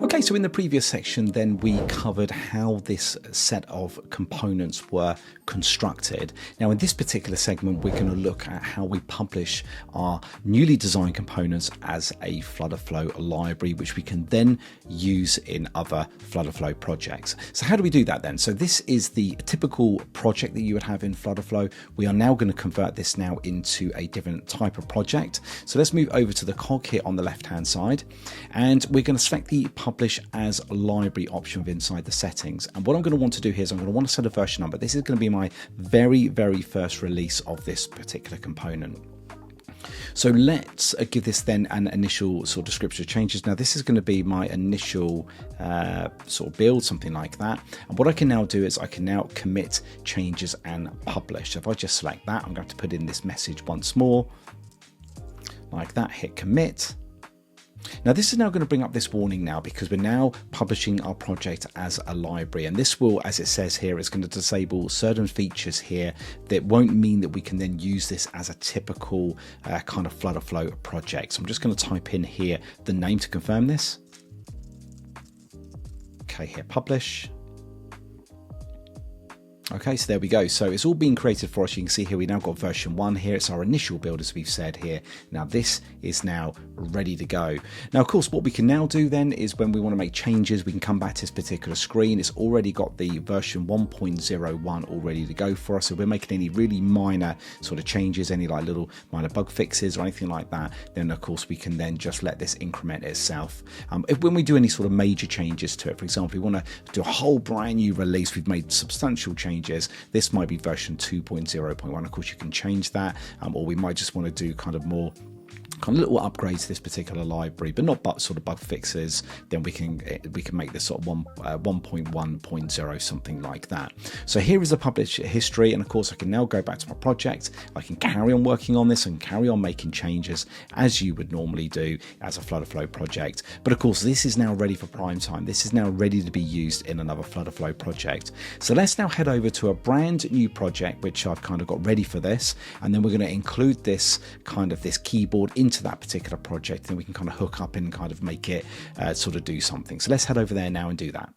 Okay, so in the previous section then we covered how this set of components were constructed. Now in this particular segment we're going to look at how we publish our newly designed components as a FlutterFlow library, which we can then use in other FlutterFlow projects. So how do we do that then? So this is the typical project that you would have in FlutterFlow. We are now going to convert this now into a different type of project. So let's move over to the cog here on the left hand side, and we're going to select the publish as a library option inside the settings. And what I'm going to want to do here is I'm going to want to set a version number. This is going to be my very first release of this particular component. So let's give this then an initial sort of description of changes. Now this is going to be my initial sort of build, something like that. And what I can now do is I can now commit changes and publish. So if I just select that, I'm going to put in this message once more, like that, hit commit. Now this is now going to bring up this warning now because we're now publishing our project as a library, and this will, as it says here, it's going to disable certain features here that won't mean that we can then use this as a typical kind of FlutterFlow project. So I'm just going to type in here the name to confirm this. Okay, hit publish. Okay, so there we go. So it's all being created for us. You can see here we now got version 1 here. It's our initial build, as we've said here. Now this is now ready to go. Now, of course, what we can now do then is when we want to make changes, we can come back to this particular screen. It's already got the version 1.01 all ready to go for us. So if we're making any really minor sort of changes, any like little minor bug fixes or anything like that, then of course we can then just let this increment itself. When we do any sort of major changes to it, for example, we want to do a whole brand new release, we've made substantial changes. This might be version 2.0.1. Of course, you can change that, or we might just want to do kind of little upgrades to this particular library, but not sort of bug fixes. Then we can make this sort of 1.1.0, something like that. So here is the publish history, and of course I can now go back to my project. I can carry on working on this and carry on making changes as you would normally do as a FlutterFlow project. But of course this is now ready for prime time. This is now ready to be used in another FlutterFlow project. So let's now head over to a brand new project which I've kind of got ready for this, and then we're going to include this keyboard into that particular project, and we can kind of hook up and kind of make it sort of do something. So let's head over there now and do that.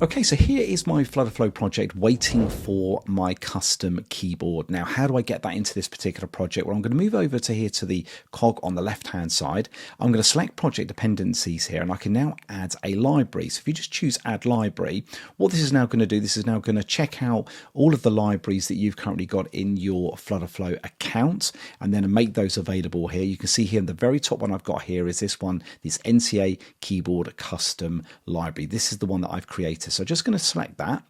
Okay, so here is my FlutterFlow project waiting for my custom keyboard. Now, how do I get that into this particular project? Well, I'm going to move over to here to the cog on the left-hand side. I'm going to select project dependencies here, and I can now add a library. So if you just choose add library, what this is now going to do, this is now going to check out all of the libraries that you've currently got in your FlutterFlow account, and then make those available here. You can see here in the very top one I've got here is this one, this NCA keyboard custom library. This is the one that I've created. So just going to select that.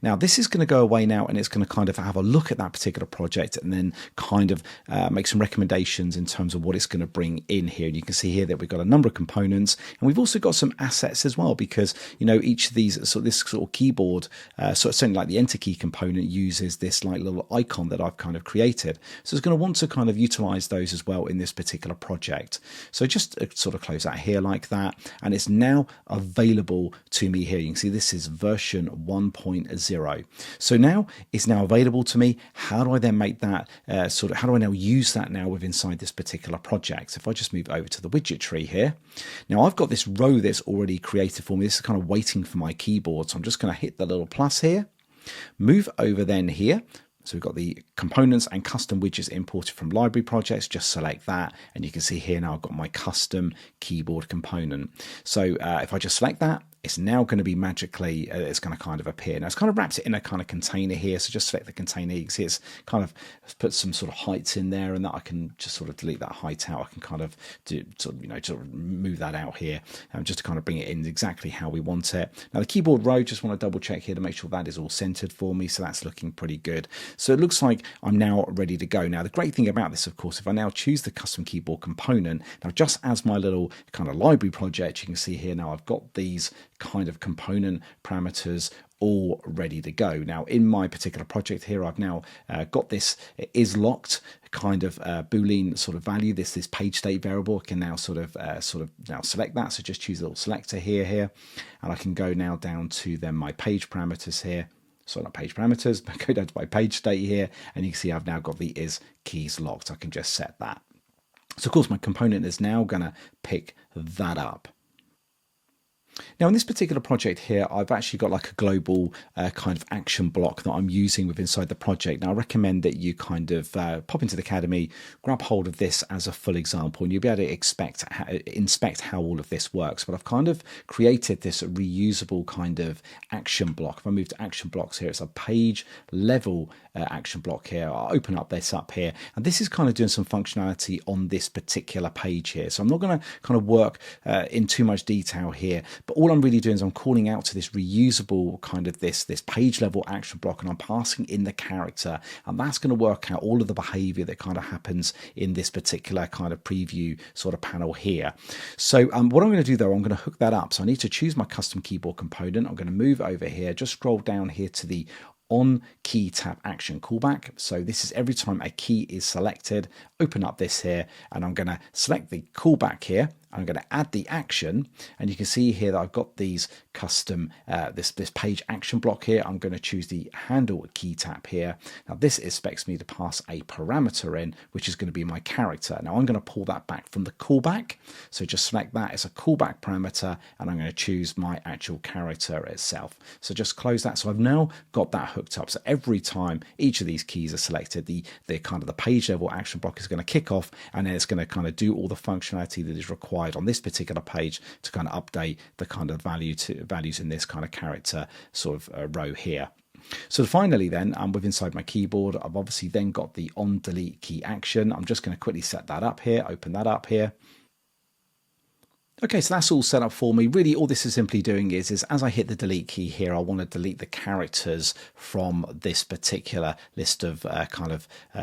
Now this is going to go away now, and it's going to kind of have a look at that particular project and then kind of make some recommendations in terms of what it's going to bring in here. And you can see here that we've got a number of components, and we've also got some assets as well, because you know each of these this sort of keyboard, certainly like the enter key component, uses this like little icon that I've kind of created. So it's going to want to kind of utilize those as well in this particular project. So just sort of close that here like that, and it's now available to me here. You can see this is version 1.0. So now it's now available to me. How do I then make that how do I now use that now within inside this particular project? So if I just move over to the widget tree here, now I've got this row that's already created for me. This is kind of waiting for my keyboard. So I'm just going to hit the little plus here, move over then here. So we've got the components and custom widgets imported from library projects. Just select that, and you can see here now I've got my custom keyboard component. So if I just select that, it's now going to be magically, it's going to kind of appear. Now it's kind of wrapped it in a kind of container here. So just select the container. You can see it's kind of put some sort of heights in there, and that I can just sort of delete that height out. I can kind of do sort of move that out here, just to kind of bring it in exactly how we want it. Now the keyboard row, just want to double check here to make sure that is all centered for me. So that's looking pretty good. So it looks like I'm now ready to go. Now the great thing about this, of course, if I now choose the custom keyboard component, now just as my little kind of library project, you can see here now I've got these kind of component parameters all ready to go. Now in my particular project here, I've now got this is locked kind of Boolean sort of value, this page state variable. I can now sort of now select that. So just choose a little selector here, and I can go now down to then my page parameters here. So not page parameters, but go down to my page state here, and you can see I've now got the is keys locked. I can just set that. So of course my component is now going to pick that up. Now in this particular project here, I've actually got like a global kind of action block that I'm using within inside the project. Now I recommend that you kind of pop into the Academy, grab hold of this as a full example, and you'll be able to inspect how all of this works. But I've kind of created this reusable kind of action block. If I move to action blocks here, it's a page level action block here. I'll open up this up here, and this is kind of doing some functionality on this particular page here. So I'm not going to kind of work in too much detail here, but all I'm really doing is I'm calling out to this reusable kind of this page level action block, and I'm passing in the character, and that's going to work out all of the behavior that kind of happens in this particular kind of preview sort of panel here. So what I'm going to do though, I'm going to hook that up. So I need to choose my custom keyboard component. I'm going to move over here, just scroll down here to the on key tap action callback. So this is every time a key is selected, open up this here, and I'm going to select the callback here. I'm going to add the action, and you can see here that I've got these custom this page action block here. I'm going to choose the handle key tap here. Now this expects me to pass a parameter in, which is going to be my character. Now I'm going to pull that back from the callback, so just select that as a callback parameter, and I'm going to choose my actual character itself. So just close that. So I've now got that hooked up. So every time each of these keys are selected, the kind of the page level action block is going to kick off, and then it's going to kind of do all the functionality that is required on this particular page to kind of update the kind of values in this kind of character sort of row here. So finally then, with inside my keyboard, I've obviously then got the on delete key action. I'm just going to quickly set that up here, open that up here. Okay, so that's all set up for me. Really, all this is simply doing is as I hit the delete key here, I want to delete the characters from this particular list of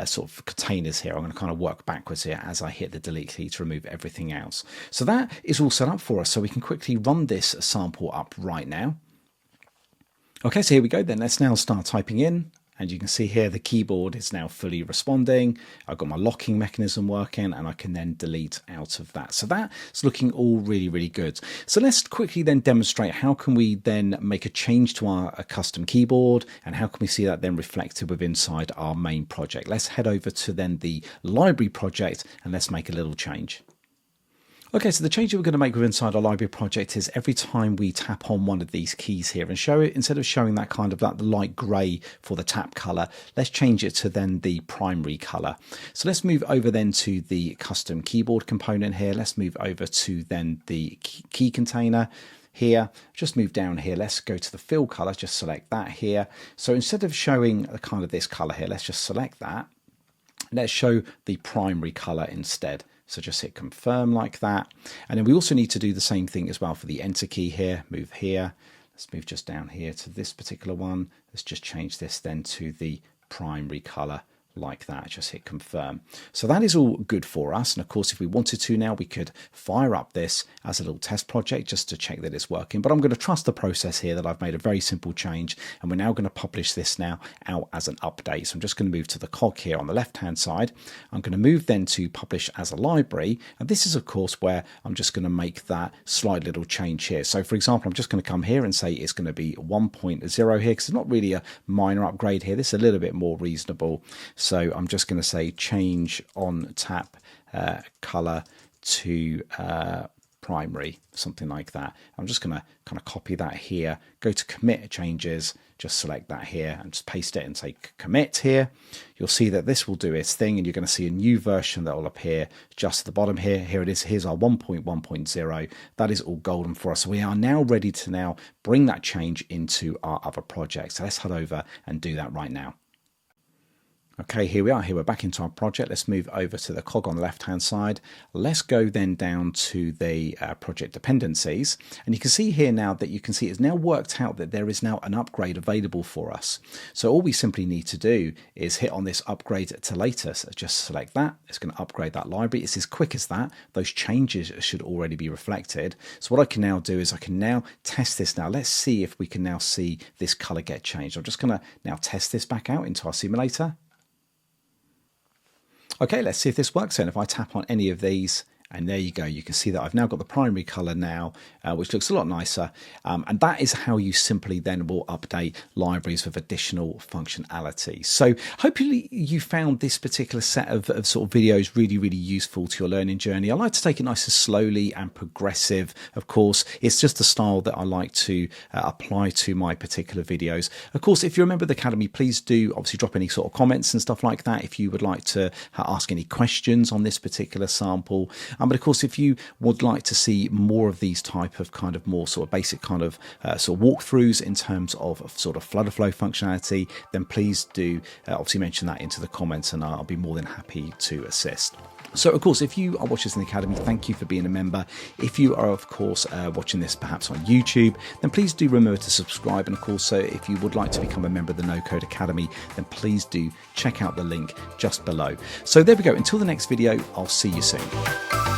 sort of containers here. I'm going to kind of work backwards here as I hit the delete key to remove everything else. So that is all set up for us. So we can quickly run this sample up right now. Okay, so here we go then. Let's now start typing in. And you can see here the keyboard is now fully responding. I've got my locking mechanism working, and I can then delete out of that. So that's looking all really, really good. So let's quickly then demonstrate how can we then make a change to our custom keyboard, and how can we see that then reflected within inside our main project. Let's head over to then the library project, and let's make a little change. Okay, so the change that we're going to make with inside our library project is every time we tap on one of these keys here and show it, instead of showing that kind of like the light grey for the tap colour, let's change it to then the primary colour. So let's move over then to the custom keyboard component here. Let's move over to then the key container here. Just move down here. Let's go to the fill colour. Just select that here. So instead of showing the kind of this colour here, let's just select that. Let's show the primary colour instead. So just hit confirm like that. And then we also need to do the same thing as well for the enter key here. Move here. Let's move just down here to this particular one. Let's just change this then to the primary color like that. Just hit confirm. So that is all good for us. And of course, if we wanted to now, we could fire up this as a little test project just to check that it's working. But I'm going to trust the process here that I've made a very simple change, and we're now going to publish this now out as an update. So I'm just going to move to the cog here on the left hand side. I'm going to move then to publish as a library, and this is of course where I'm just going to make that slight little change here. So for example, I'm just going to come here and say it's going to be 1.0 here, because it's not really a minor upgrade here. This is a little bit more reasonable. So I'm just going to say change on tap color to primary, something like that. I'm just going to kind of copy that here, go to commit changes, just select that here and just paste it and say commit here. You'll see that this will do its thing, and you're going to see a new version that will appear just at the bottom here. Here it is. Here's our 1.1.0. That is all golden for us. So we are now ready to now bring that change into our other project. So let's head over and do that right now. Okay, here we are. Here we're back into our project. Let's move over to the cog on the left-hand side. Let's go then down to the project dependencies. And you can see here now that you can see it's now worked out that there is now an upgrade available for us. So all we simply need to do is hit on this upgrade to latest. Just select that. It's going to upgrade that library. It's as quick as that. Those changes should already be reflected. So what I can now do is I can now test this now. Let's see if we can now see this color get changed. I'm just going to now test this back out into our simulator. Okay, let's see if this works then. If I tap on any of these And there you go. You can see that I've now got the primary color now, which looks a lot nicer. And that is how you simply then will update libraries with additional functionality. So hopefully you found this particular set of sort of videos really, really useful to your learning journey. I like to take it nice and slowly and progressive. Of course, it's just the style that I like to apply to my particular videos. Of course, if you're a member of the Academy, please do obviously drop any sort of comments and stuff like that if you would like to ask any questions on this particular sample. But of course, if you would like to see more of these type of kind of more sort of basic kind of sort of walkthroughs in terms of sort of FlutterFlow functionality, then please do obviously mention that into the comments, and I'll be more than happy to assist. So, of course, if you are watching this in the Academy, thank you for being a member. If you are, of course, watching this perhaps on YouTube, then please do remember to subscribe. And, of course, if you would like to become a member of the No Code Academy, then please do check out the link just below. So there we go. Until the next video, I'll see you soon.